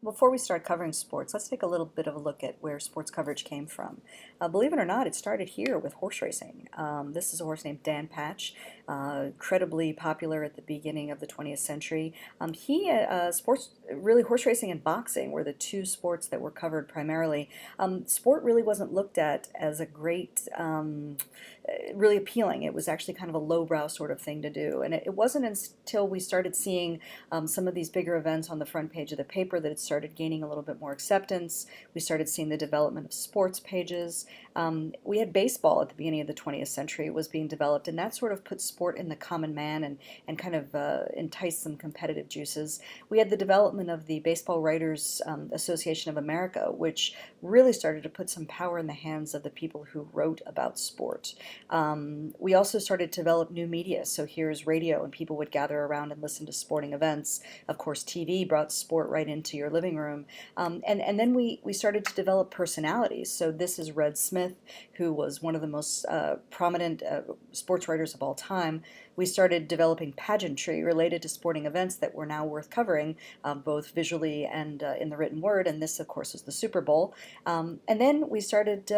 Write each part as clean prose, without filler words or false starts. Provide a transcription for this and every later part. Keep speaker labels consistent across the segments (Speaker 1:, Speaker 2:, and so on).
Speaker 1: Before we start covering sports, let's take a little bit of a look at where sports coverage came from. Believe it or not, it started here with horse racing. This is a horse named Dan Patch, incredibly popular at the beginning of the 20th century. Really horse racing and boxing were the two sports that were covered primarily. Sport really wasn't looked at as a really appealing. It was actually kind of a lowbrow sort of thing to do. And it wasn't until we started seeing some of these bigger events on the front page of the paper that it started gaining a little bit more acceptance. We started seeing the development of sports pages. We had baseball at the beginning of the 20th century was being developed, and that sort of put sport in the common man and kind of enticed some competitive juices. We had the development of the Baseball Writers Association of America, which really started to put some power in the hands of the people who wrote about sport. We also started to develop new media. So here's radio, and people would gather around and listen to sporting events. Of course, TV brought sport right into your living room. And then we started to develop personalities. So this is Red Smith, who was one of the most prominent sports writers of all time. We started developing pageantry related to sporting events that were now worth covering, both visually and in the written word. And this, of course, was the Super Bowl. And then we started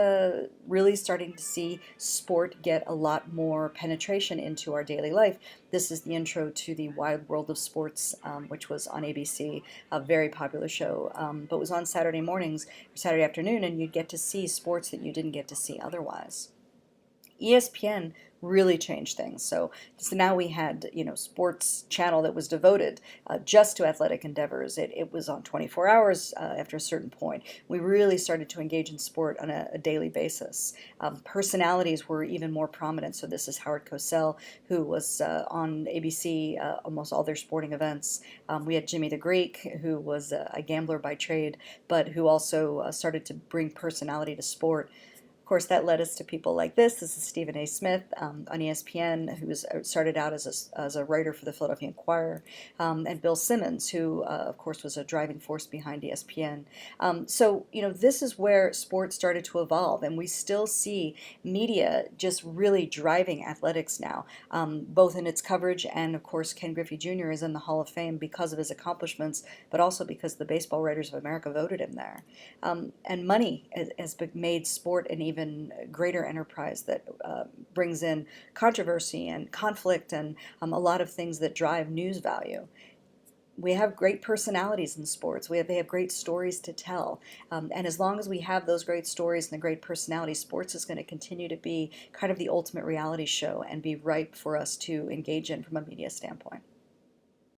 Speaker 1: really starting to see sport get a lot more penetration into our daily life. This is the intro to the Wide World of Sports, which was on ABC, a very popular show, but was on Saturday mornings or Saturday afternoon, and you'd get to see sports that you didn't get to see otherwise. ESPN really changed things. So now we had, sports channel that was devoted just to athletic endeavors. It was on 24 hours after a certain point. We really started to engage in sport on a daily basis. Personalities were even more prominent. So this is Howard Cosell, who was on ABC almost all their sporting events. We had Jimmy the Greek, who was a gambler by trade, but who also started to bring personality to sport. Of course, that led us to people like this. This is Stephen A. Smith on ESPN, who started out as a writer for the Philadelphia Inquirer, and Bill Simmons, who, of course, was a driving force behind ESPN. This is where sports started to evolve, and we still see media just really driving athletics now, both in its coverage, and, of course, Ken Griffey Jr. is in the Hall of Fame because of his accomplishments, but also because the Baseball Writers of America voted him there. And money has made sport an even greater enterprise that brings in controversy and conflict and a lot of things that drive news value. We have great personalities in sports. They have great stories to tell. And as long as we have those great stories and the great personalities, sports is going to continue to be kind of the ultimate reality show and be ripe for us to engage in from a media standpoint.